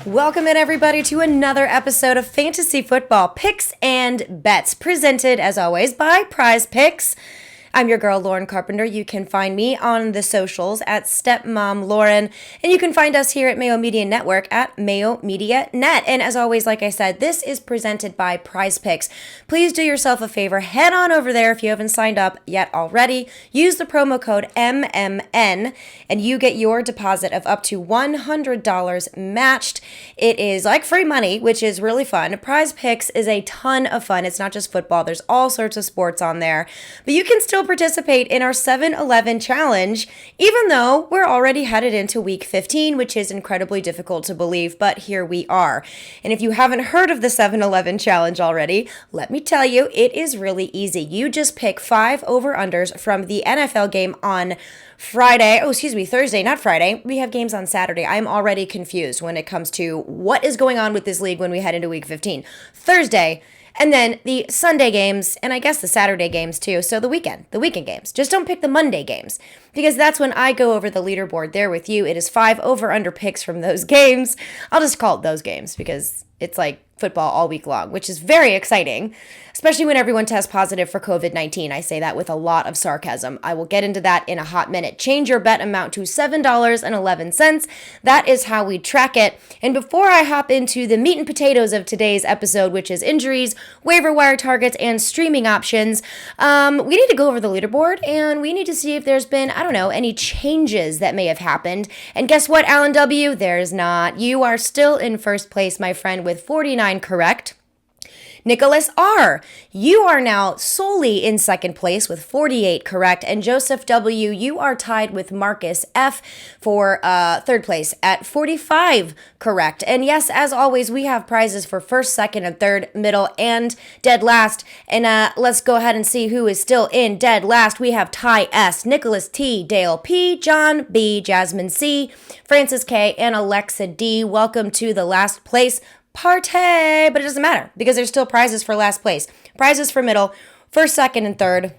Welcome in, everybody, to another episode of Fantasy Football Picks and Bets, presented, as always, by PrizePicks. I'm your girl, Lauren Carpenter. You can find me on the socials at Stepmom Lauren, and you can find us here at Mayo Media Network at Mayo Media Net. And as always, like I said, this is presented by PrizePicks. Please do yourself a favor, head on over there if you haven't signed up yet already. Use the promo code MMN, and you get your deposit of up to $100 matched. It is like free money, which is really fun. PrizePicks is a ton of fun. It's not just football. There's all sorts of sports on there, but you can still participate in our 7-11 challenge, even though we're already headed into week 15, which is incredibly difficult to believe, but here we are. And if you haven't heard of the 7-11 challenge already, let me tell you, it is really easy. You just pick 5 over-unders from the NFL game on Thursday, not Friday. We have games on Saturday. I'm already confused when it comes to what is going on with this league when we head into week 15. Thursday, and then the Sunday games, and I guess the Saturday games too. So the weekend games. Just don't pick the Monday games, because that's when I go over the leaderboard there with you. It is 5 over-under picks from those games. I'll just call it those games because it's like football all week long, which is very exciting, especially when everyone tests positive for COVID-19. I say that with a lot of sarcasm. I will get into that in a hot minute. Change your bet amount to $7.11. That is how we track it. And before I hop into the meat and potatoes of today's episode, which is injuries, waiver wire targets, and streaming options, we need to go over the leaderboard, and we need to see if there's been, any changes that may have happened. And guess what, Alan W? There's not. You are still in first place, my friend, with 49 correct. Nicholas R., you are now solely in second place with 48 correct. And Joseph W., you are tied with Marcus F. for third place at 45 correct. And yes, as always, we have prizes for first, second, and third, middle, and dead last. And let's go ahead and see who is still in dead last. We have Ty S., Nicholas T., Dale P., John B., Jasmine C., Francis K., and Alexa D. Welcome to the last place party, but it doesn't matter because there's still prizes for last place, prizes for middle, first, second, and third.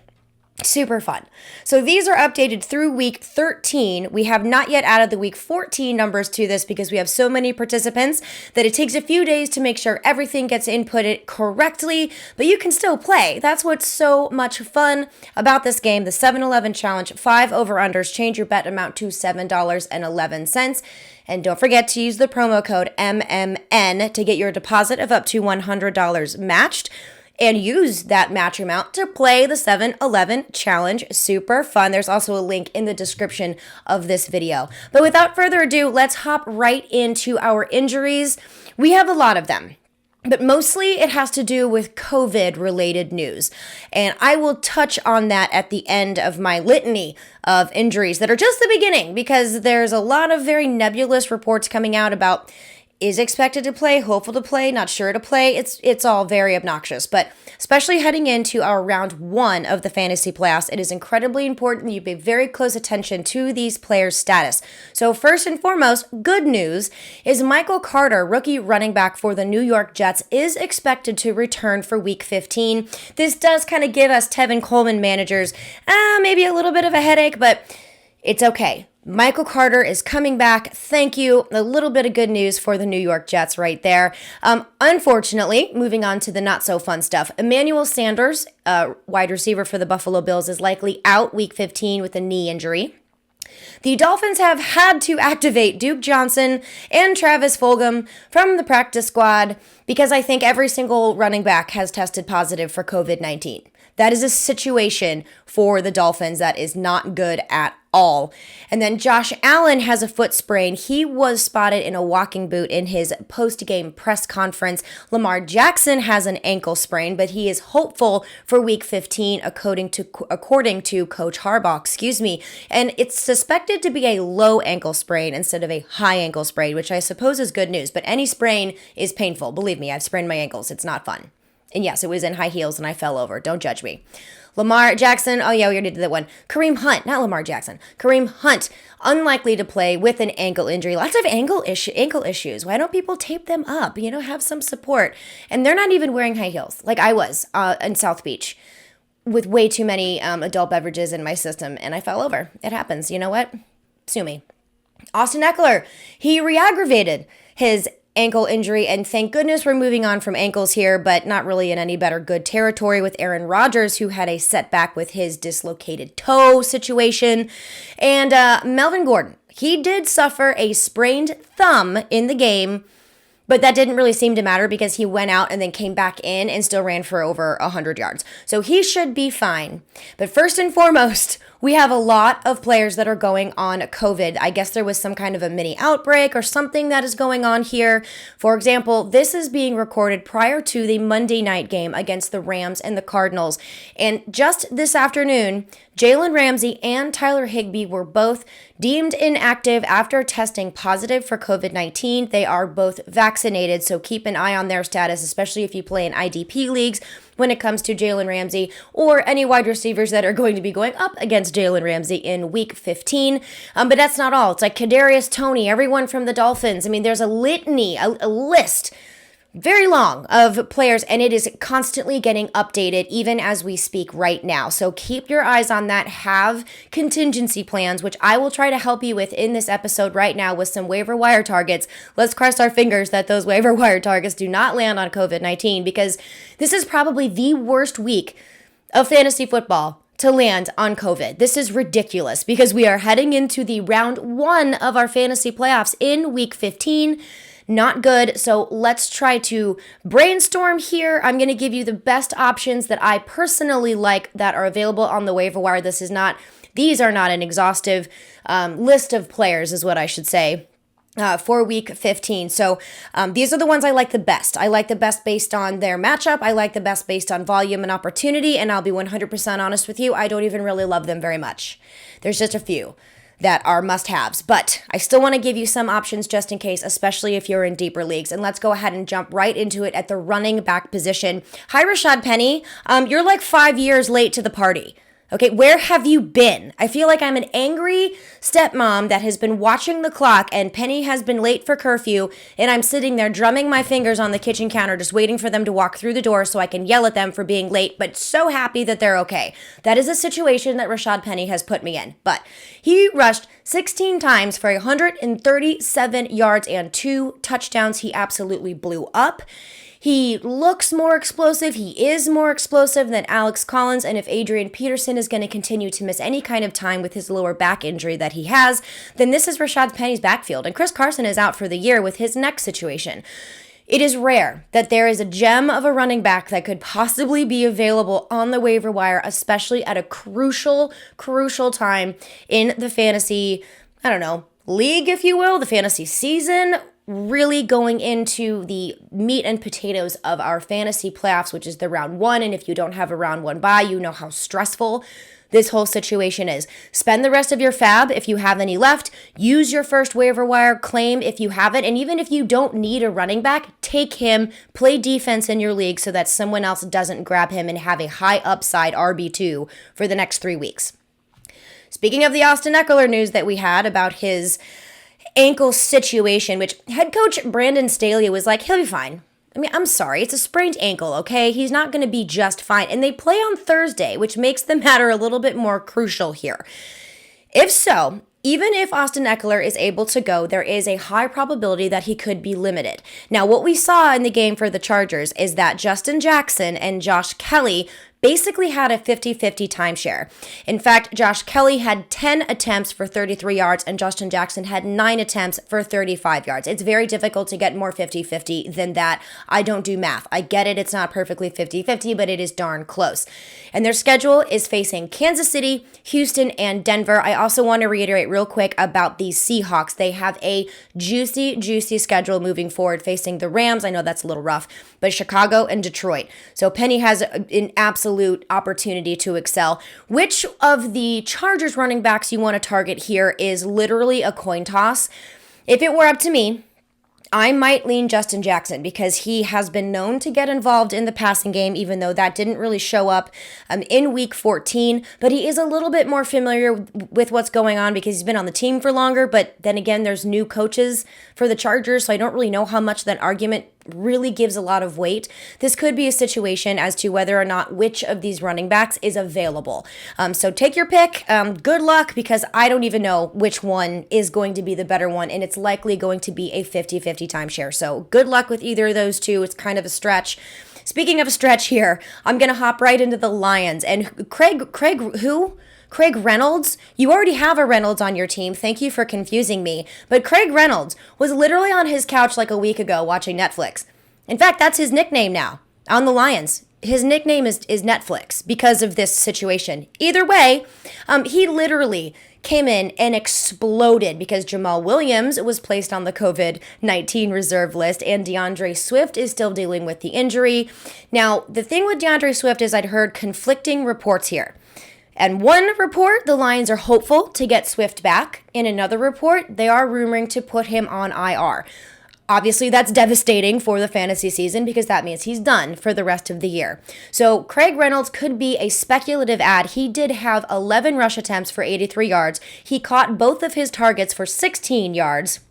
Super fun. So these are updated through week 13. We have not yet added the week 14 numbers to this because we have so many participants that it takes a few days to make sure everything gets inputted correctly, but you can still play. That's what's so much fun about this game, the 7-11 challenge, 5 over-unders. Change your bet amount to $7.11. And don't forget to use the promo code MMN to get your deposit of up to $100 matched. And use that match amount to play the 7-11 challenge. Super fun. There's also a link in the description of this video. But without further ado, let's hop right into our injuries. We have a lot of them, but mostly it has to do with COVID-related news. And I will touch on that at the end of my litany of injuries that are just the beginning, because there's a lot of very nebulous reports coming out about is expected to play, hopeful to play, not sure to play. It's all very obnoxious, but especially heading into our round 1 of the fantasy playoffs, it is incredibly important that you pay very close attention to these players' status. So first and foremost, good news is Michael Carter, rookie running back for the New York Jets, is expected to return for week 15. This does kind of give us Tevin Coleman managers maybe a little bit of a headache, but it's okay. Michael Carter is coming back. Thank you. A little bit of good news for the New York Jets right there. Unfortunately, moving on to the not so fun stuff, Emmanuel Sanders, wide receiver for the Buffalo Bills, is likely out week 15 with a knee injury. The Dolphins have had to activate Duke Johnson and Travis Fulgham from the practice squad because I think every single running back has tested positive for COVID-19. That is a situation for the Dolphins that is not good at all. And then Josh Allen has a foot sprain. He was spotted in a walking boot in his post-game press conference. Lamar Jackson has an ankle sprain, but he is hopeful for week 15 according to Coach Harbaugh, And it's suspected to be a low ankle sprain instead of a high ankle sprain, which I suppose is good news. But any sprain is painful. Believe me, I've sprained my ankles. It's not fun. And yes, it was in high heels and I fell over. Don't judge me. Lamar Jackson, oh yeah, we already did that one. Kareem Hunt, not Lamar Jackson. Kareem Hunt, unlikely to play with an ankle injury. Lots of ankle issues. Why don't people tape them up? Have some support. And they're not even wearing high heels like I was in South Beach with way too many adult beverages in my system, and I fell over. It happens. You know what? Sue me. Austin Eckler, he re-aggravated his ankle injury, and thank goodness we're moving on from ankles here, but not really in any better good territory with Aaron Rodgers, who had a setback with his dislocated toe situation, and Melvin Gordon. He did suffer a sprained thumb in the game, but that didn't really seem to matter because he went out and then came back in and still ran for over 100 yards. So he should be fine. But first and foremost, we have a lot of players that are going on COVID. I guess there was some kind of a mini outbreak or something that is going on here. For example, this is being recorded prior to the Monday night game against the Rams and the Cardinals. And just this afternoon, Jalen Ramsey and Tyler Higbee were both deemed inactive after testing positive for COVID-19. They are both vaccinated, so keep an eye on their status, especially if you play in IDP leagues when it comes to Jalen Ramsey or any wide receivers that are going to be going up against Jalen Ramsey in week 15. But that's not all. It's like Kadarius Toney, everyone from the Dolphins. I mean, there's a litany, a list very long of players, and it is constantly getting updated even as we speak right now. So keep your eyes on that. Have contingency plans, which I will try to help you with in this episode right now with some waiver wire targets. Let's cross our fingers that those waiver wire targets do not land on COVID-19, because this is probably the worst week of fantasy football to land on COVID. This is ridiculous because we are heading into the round 1 of our fantasy playoffs in week 15. Not good. So let's try to brainstorm here. I'm going to give you the best options that I personally like that are available on the waiver wire. These are not an exhaustive list of players, is what I should say. For week 15. So these are the ones I like the best. I like the best based on their matchup. I like the best based on volume and opportunity. And I'll be 100% honest with you, I don't even really love them very much. There's just a few that are must-haves, but I still want to give you some options just in case, especially if you're in deeper leagues. And let's go ahead and jump right into it at the running back position. Hi, Rashad Penny. You're like 5 years late to the party. Okay, where have you been? I feel like I'm an angry stepmom that has been watching the clock and Penny has been late for curfew, and I'm sitting there drumming my fingers on the kitchen counter just waiting for them to walk through the door so I can yell at them for being late, but so happy that they're okay. That is a situation that Rashad Penny has put me in. But he rushed 16 times for 137 yards and 2 touchdowns. He absolutely blew up. He looks more explosive. He is more explosive than Alex Collins. And if Adrian Peterson is going to continue to miss any kind of time with his lower back injury that he has, then this is Rashad Penny's backfield. And Chris Carson is out for the year with his neck situation. It is rare that there is a gem of a running back that could possibly be available on the waiver wire, especially at a crucial time in the fantasy, league, if you will, the fantasy season, really going into the meat and potatoes of our fantasy playoffs, which is the round 1. And if you don't have a round 1 bye, you know how stressful this whole situation is. Spend the rest of your fab if you have any left. Use your first waiver wire claim if you have it. And even if you don't need a running back, take him, play defense in your league so that someone else doesn't grab him and have a high upside RB2 for the next 3 weeks. Speaking of the Austin Eckler news that we had about his ankle situation, which head coach Brandon Staley was like, he'll be fine. I mean, I'm sorry, it's a sprained ankle, okay? He's not going to be just fine. And they play on Thursday, which makes the matter a little bit more crucial here. If so, even if Austin Eckler is able to go, there is a high probability that he could be limited. Now, what we saw in the game for the Chargers is that Justin Jackson and Josh Kelly basically had a 50-50 timeshare. In fact, Josh Kelly had 10 attempts for 33 yards and Justin Jackson had 9 attempts for 35 yards. It's very difficult to get more 50-50 than that. I don't do math. I get it. It's not perfectly 50-50, but it is darn close. And their schedule is facing Kansas City, Houston, and Denver. I also want to reiterate real quick about the Seahawks. They have a juicy schedule moving forward facing the Rams. I know that's a little rough, but Chicago and Detroit. So Penny has an absolute opportunity to excel. Which of the Chargers running backs you want to target here is literally a coin toss. If it were up to me, I might lean Justin Jackson because he has been known to get involved in the passing game, even though that didn't really show up in week 14. But he is a little bit more familiar with what's going on because he's been on the team for longer. But then again, there's new coaches for the Chargers, so I don't really know how much that argument really gives a lot of weight, this could be a situation as to whether or not which of these running backs is available. So take your pick. Good luck, because I don't even know which one is going to be the better one, and it's likely going to be a 50-50 timeshare. So good luck with either of those two. It's kind of a stretch. Speaking of a stretch here, I'm going to hop right into the Lions. And Craig Reynolds, you already have a Reynolds on your team. Thank you for confusing me. But Craig Reynolds was literally on his couch like a week ago watching Netflix. In fact, that's his nickname now on the Lions. His nickname is Netflix because of this situation. Either way, he literally came in and exploded because Jamal Williams was placed on the COVID-19 reserve list, and DeAndre Swift is still dealing with the injury. Now, the thing with DeAndre Swift is I'd heard conflicting reports here. And one report, the Lions are hopeful to get Swift back. In another report, they are rumoring to put him on IR. Obviously, that's devastating for the fantasy season because that means he's done for the rest of the year. So Craig Reynolds could be a speculative add. He did have 11 rush attempts for 83 yards. He caught both of his targets for 16 yards.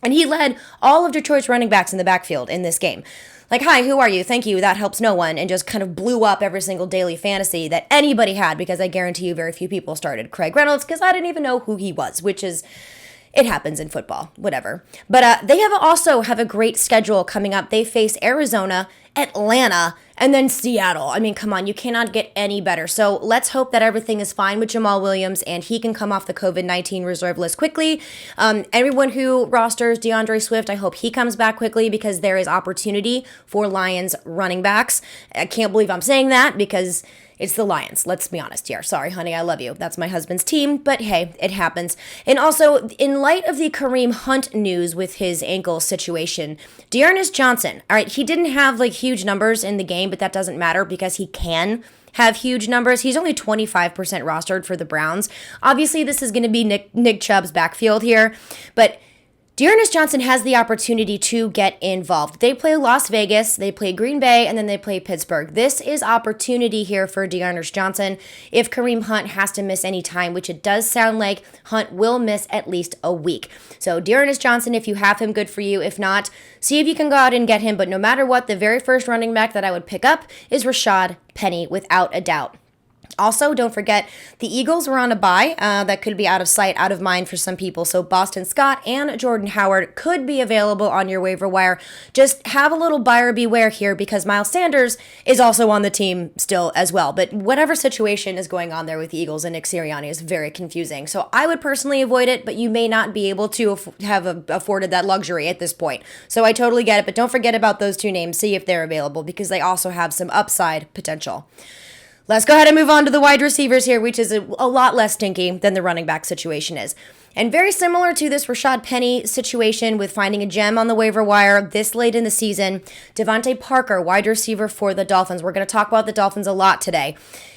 And he led all of Detroit's running backs in the backfield in this game. Like, hi, who are you? Thank you. That helps no one. And just kind of blew up every single daily fantasy that anybody had, because I guarantee you very few people started Craig Reynolds because I didn't even know who he was, which is, it happens in football, whatever. But they also have a great schedule coming up. They face Arizona, Atlanta, and then Seattle. I mean, come on, you cannot get any better. So let's hope that everything is fine with Jamal Williams and he can come off the COVID-19 reserve list quickly. Everyone who rosters DeAndre Swift, I hope he comes back quickly because there is opportunity for Lions running backs. I can't believe I'm saying that because it's the Lions. Let's be honest here. Sorry, honey, I love you. That's my husband's team, but hey, it happens. And also, in light of the Kareem Hunt news with his ankle situation, D'Ernest Johnson, all right, he didn't have like huge numbers in the game, but that doesn't matter because he can have huge numbers. He's only 25% rostered for the Browns. Obviously, this is going to be Nick Chubb's backfield here, but D'Ernest Johnson has the opportunity to get involved. They play Las Vegas, they play Green Bay, and then they play Pittsburgh. This is opportunity here for D'Ernest Johnson if Kareem Hunt has to miss any time, which it does sound like Hunt will miss at least a week. So D'Ernest Johnson, if you have him, good for you. If not, see if you can go out and get him. But no matter what, the very first running back that I would pick up is Rashad Penny, without a doubt. Also, don't forget, the Eagles were on a bye. That could be out of sight, out of mind for some people. So Boston Scott and Jordan Howard could be available on your waiver wire. Just have a little buyer beware here because Miles Sanders is also on the team still as well. But whatever situation is going on there with the Eagles and Nick Sirianni is very confusing. So I would personally avoid it, but you may not be able to have afforded that luxury at this point. So I totally get it, but don't forget about those two names. See if they're available because they also have some upside potential. Let's go ahead and move on to the wide receivers here, which is a lot less stinky than the running back situation is. And very similar to this Rashad Penny situation with finding a gem on the waiver wire this late in the season, Devontae Parker, wide receiver for the Dolphins. We're going to talk about the Dolphins a lot today.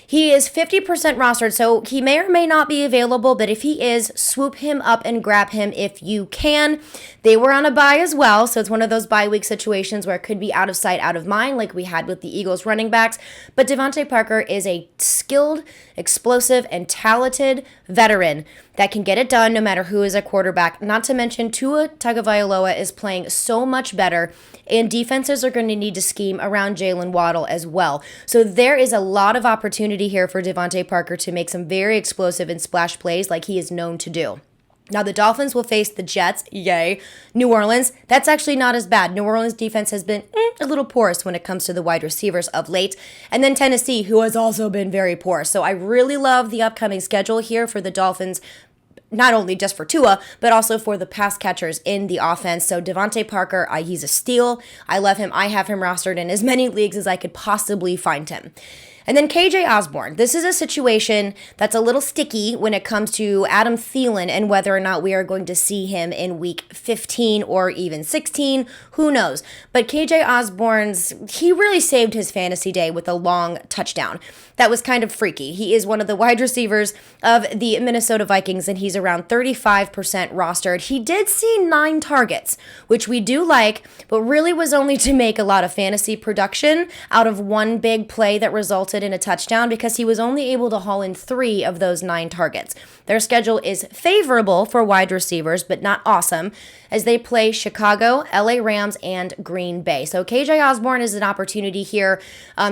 He is 50% rostered, so he may or may not be available, but if he is, swoop him up and grab him if you can. They were on a bye as well, so it's one of those bye week situations where it could be out of sight, out of mind, like we had with the Eagles running backs. But Devontae Parker is a skilled, explosive, and talented veteran that can get it done no matter who is a quarterback. Not to mention Tua Tagovailoa is playing so much better, and defenses are going to need to scheme around Jalen Waddle as well. So there is a lot of opportunity here for Devontae Parker to make some very explosive and splash plays like he is known to do. Now, the Dolphins will face the Jets, yay. New Orleans, that's actually not as bad. New Orleans' defense has been a little porous when it comes to the wide receivers of late. And then Tennessee, who has also been very poor. So I really love the upcoming schedule here for the Dolphins, not only just for Tua, but also for the pass catchers in the offense. So Devontae Parker, he's a steal. I love him. I have him rostered in as many leagues as I could possibly find him. And then KJ Osborne. This is a situation that's a little sticky when it comes to Adam Thielen and whether or not we are going to see him in week 15 or even 16. Who knows? But KJ Osborne's, he really saved his fantasy day with a long touchdown. That was kind of freaky. He is one of the wide receivers of the Minnesota Vikings, and he's around 35% rostered. He did see 9 targets, which we do like, but really was only to make a lot of fantasy production out of one big play that resulted resulted in a touchdown because he was only able to haul in 3 of those 9 targets. Their schedule is favorable for wide receivers, but not awesome, as they play Chicago, LA Rams, and Green Bay. So KJ Osborne is an opportunity here.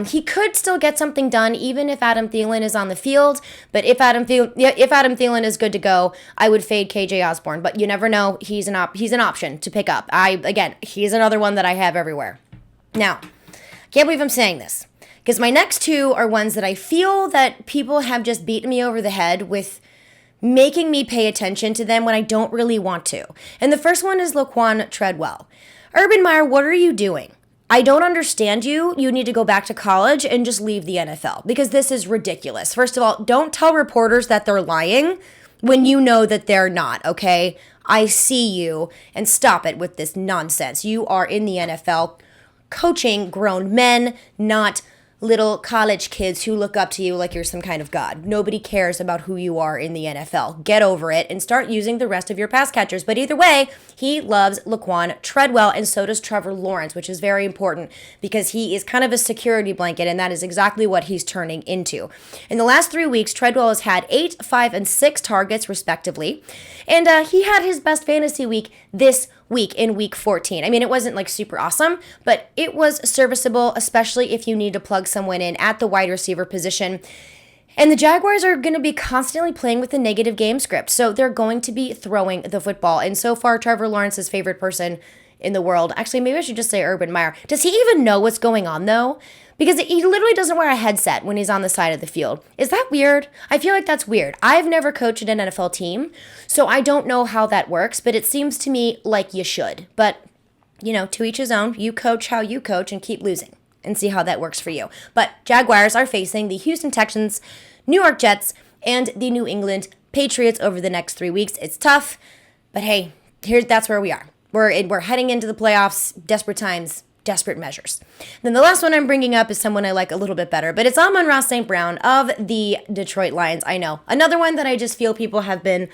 He could still get something done even if Adam Thielen is on the field, but if Adam Thielen is good to go, I would fade KJ Osborne, but you never know. He's an option to pick up. He's another one that I have everywhere. Now, can't believe I'm saying this, because my next 2 are ones that I feel that people have just beaten me over the head with making me pay attention to them when I don't really want to. And the first one is Laquan Treadwell. Urban Meyer, what are you doing? I don't understand you. You need to go back to college and just leave the NFL, because this is ridiculous. First of all, don't tell reporters that they're lying when you know that they're not, okay? I see you, and stop it with this nonsense. You are in the NFL coaching grown men, not little college kids who look up to you like you're some kind of god. Nobody cares about who you are in the NFL. Get over it and start using the rest of your pass catchers. But either way, he loves Laquan Treadwell, and so does Trevor Lawrence, which is very important because he is kind of a security blanket, and that is exactly what he's turning into. In the last 3 weeks, Treadwell has had 8, 5, and 6 targets, respectively, and he had his best fantasy week this week in week 14. I mean, it wasn't like super awesome, but it was serviceable, especially if you need to plug someone in at the wide receiver position. And the Jaguars are going to be constantly playing with a negative game script, so they're going to be throwing the football. And so far, Trevor Lawrence's favorite person in the world, actually, maybe I should just say Urban Meyer. Does he even know what's going on, though? Because he literally doesn't wear a headset when he's on the side of the field. Is that weird? I feel like that's weird. I've never coached an NFL team, so I don't know how that works, but it seems to me like you should. But, to each his own. You coach how you coach and keep losing and see how that works for you. But Jaguars are facing the Houston Texans, New York Jets, and the New England Patriots over the next 3 weeks. It's tough, but hey, that's where we are. We're heading into the playoffs, desperate times, desperate measures. Then the last one I'm bringing up is someone I like a little bit better, but it's Amon-Ra St. Brown of the Detroit Lions. I know. Another one that I just feel people have been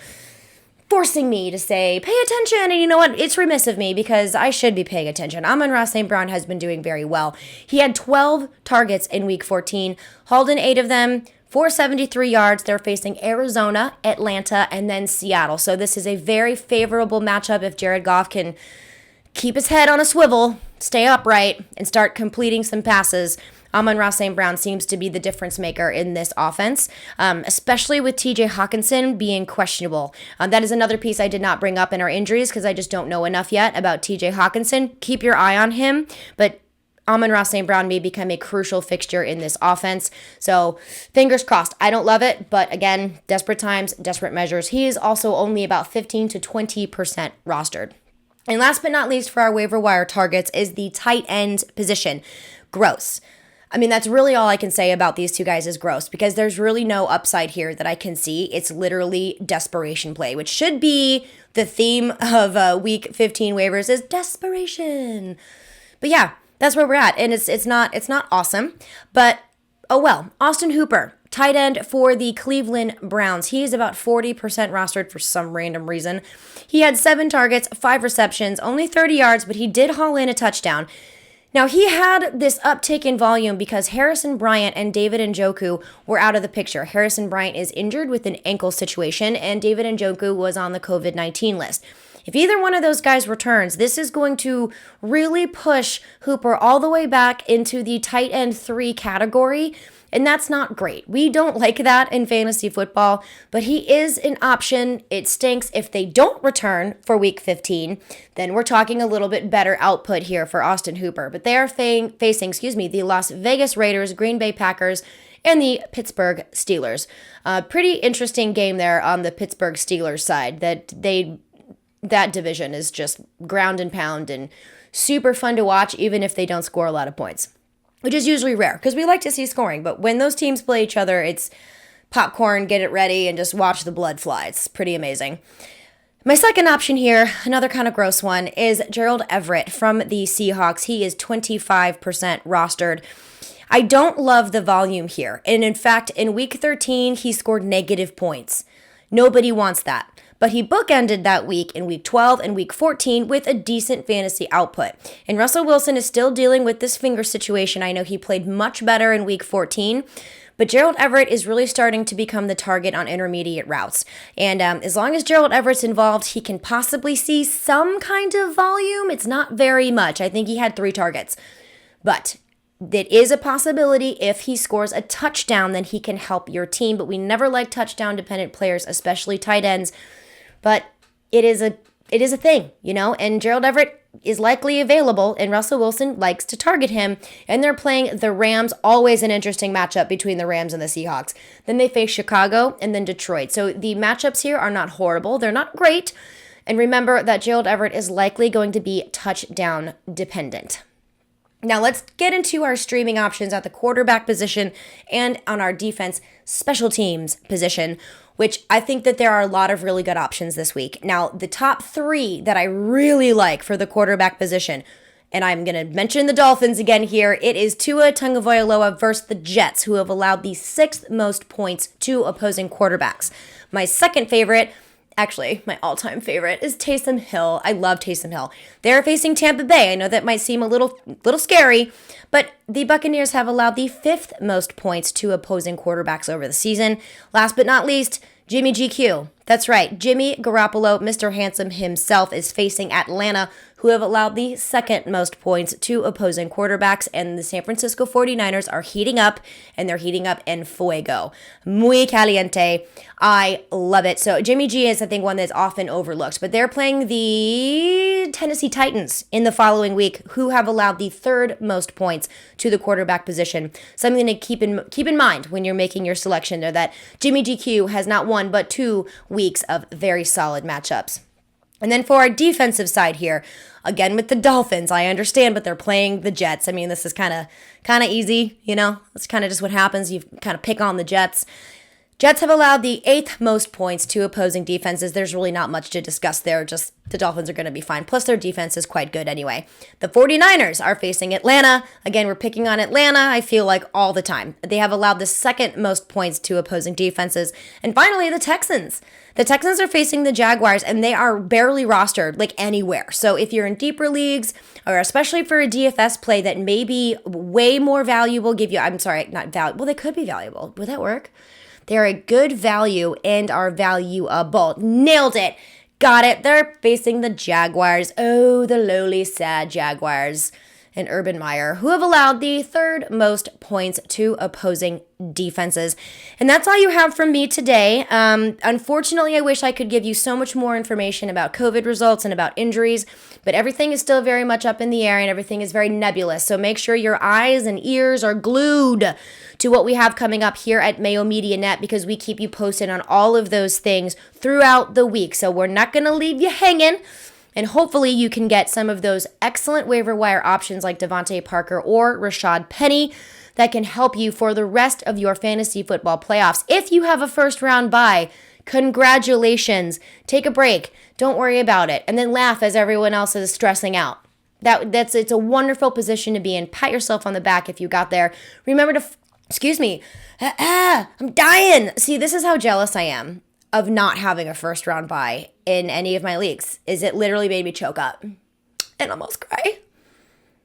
forcing me to say, pay attention, and you know what? It's remiss of me because I should be paying attention. Amon-Ra St. Brown has been doing very well. He had 12 targets in week 14, hauled in 8 of them, 473 yards. They're facing Arizona, Atlanta, and then Seattle. So this is a very favorable matchup if Jared Goff can keep his head on a swivel, stay upright, and start completing some passes. Amon-Ra St. Brown seems to be the difference maker in this offense, especially with TJ Hawkinson being questionable. That is another piece I did not bring up in our injuries because I just don't know enough yet about TJ Hawkinson. Keep your eye on him, but Amon-Ra St. Brown may become a crucial fixture in this offense. So fingers crossed. I don't love it, but again, desperate times, desperate measures. He is also only about 15 to 20% rostered. And last but not least for our waiver wire targets is the tight end position. Gross. I mean, that's really all I can say about these two guys is gross because there's really no upside here that I can see. It's literally desperation play, which should be the theme of week 15 waivers is desperation. But yeah, that's where we're at. And it's not awesome, but oh well. Austin Hooper, tight end for the Cleveland Browns. He is about 40% rostered for some random reason. He had 7 targets, 5 receptions, only 30 yards, but he did haul in a touchdown. Now, he had this uptick in volume because Harrison Bryant and David Njoku were out of the picture. Harrison Bryant is injured with an ankle situation, and David Njoku was on the COVID-19 list. If either one of those guys returns, this is going to really push Hooper all the way back into the tight end 3 category, and that's not great. We don't like that in fantasy football, but he is an option. It stinks if they don't return for week 15. Then we're talking a little bit better output here for Austin Hooper. But they are facing the Las Vegas Raiders, Green Bay Packers, and the Pittsburgh Steelers. Pretty interesting game there on the Pittsburgh Steelers side. That division is just ground and pound and super fun to watch, even if they don't score a lot of points, which is usually rare because we like to see scoring. But when those teams play each other, it's popcorn, get it ready, and just watch the blood fly. It's pretty amazing. My second option here, another kind of gross one, is Gerald Everett from the Seahawks. He is 25% rostered. I don't love the volume here. And in fact, in week 13, he scored negative points. Nobody wants that. but he bookended that week in week 12 and week 14 with a decent fantasy output. And Russell Wilson is still dealing with this finger situation. I know he played much better in week 14, but Gerald Everett is really starting to become the target on intermediate routes. And as long as Gerald Everett's involved, he can possibly see some kind of volume. It's not very much. I think he had 3 targets. But it is a possibility if he scores a touchdown, then he can help your team. But we never like touchdown-dependent players, especially tight ends. But it is a thing, and Gerald Everett is likely available, and Russell Wilson likes to target him, and they're playing the Rams, always an interesting matchup between the Rams and the Seahawks. Then they face Chicago and then Detroit. So the matchups here are not horrible. They're not great. And remember that Gerald Everett is likely going to be touchdown dependent. Now let's get into our streaming options at the quarterback position and on our defense special teams position, which I think that there are a lot of really good options this week. Now, the top 3 that I really like for the quarterback position, and I'm going to mention the Dolphins again here, it is Tua Tagovailoa versus the Jets, who have allowed the 6th most points to opposing quarterbacks. My second favorite, actually, my all-time favorite is Taysom Hill. I love Taysom Hill. They're facing Tampa Bay. I know that might seem a little scary, but the Buccaneers have allowed the 5th most points to opposing quarterbacks over the season. Last but not least, Jimmy GQ. That's right, Jimmy Garoppolo, Mr. Handsome himself, is facing Atlanta, who have allowed the 2nd most points to opposing quarterbacks, and the San Francisco 49ers are heating up, and they're heating up en fuego. Muy caliente. I love it. So Jimmy G is, I think, one that's often overlooked, but they're playing the Tennessee Titans in the following week, who have allowed the 3rd most points to the quarterback position. Something to keep in mind when you're making your selection there, that Jimmy GQ has not 1 but 2 weeks of very solid matchups. And then for our defensive side here, again with the Dolphins, I understand, but they're playing the Jets. I mean, this is kind of easy, It's kind of just what happens. You kind of pick on the Jets. Jets have allowed the 8th most points to opposing defenses. There's really not much to discuss there. Just the Dolphins are going to be fine. Plus, their defense is quite good anyway. The 49ers are facing Atlanta. Again, we're picking on Atlanta, I feel like, all the time. They have allowed the 2nd most points to opposing defenses. And finally, the Texans. The Texans are facing the Jaguars, and they are barely rostered, like, anywhere. So if you're in deeper leagues, or especially for a DFS play that may be way more valuable, well, they could be valuable. Would that work? They're a good value and are valuable. Nailed it. Got it. They're facing the Jaguars. Oh, the lowly, sad Jaguars and Urban Meyer, who have allowed the 3rd most points to opposing defenses. And that's all you have from me today. Unfortunately, I wish I could give you so much more information about COVID results and about injuries, but everything is still very much up in the air and everything is very nebulous. So make sure your eyes and ears are glued to what we have coming up here at Mayo Media Net, because we keep you posted on all of those things throughout the week. So we're not going to leave you hanging. And hopefully you can get some of those excellent waiver wire options like Devontae Parker or Rashad Penny that can help you for the rest of your fantasy football playoffs. If you have a first round bye, congratulations. Take a break. Don't worry about it. And then laugh as everyone else is stressing out. It's a wonderful position to be in. Pat yourself on the back if you got there. Remember to, I'm dying. See, this is how jealous I am of not having a first round bye in any of my leagues. It literally made me choke up and almost cry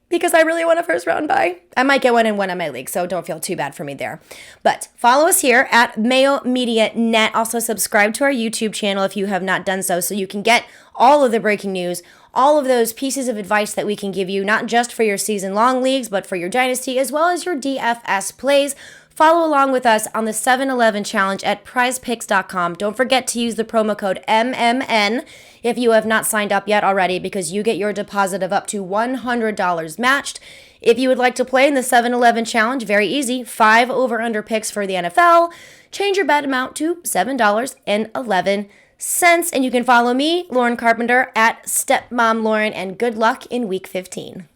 because I really want a first round bye. I might get one in one of my leagues, so don't feel too bad for me there. But follow us here at Mayo Media Net. Also subscribe to our YouTube channel if you have not done so you can get all of the breaking news, all of those pieces of advice that we can give you, not just for your season-long leagues, but for your dynasty as well as your DFS plays. Follow along with us on the 7-Eleven challenge at PrizePicks.com. Don't forget to use the promo code MMN if you have not signed up yet already, because you get your deposit of up to $100 matched. If you would like to play in the 7-Eleven challenge, very easy. 5 over-under picks for the NFL. Change your bet amount to $7.11. And you can follow me, Lauren Carpenter, at Stepmom Lauren, and good luck in Week 15.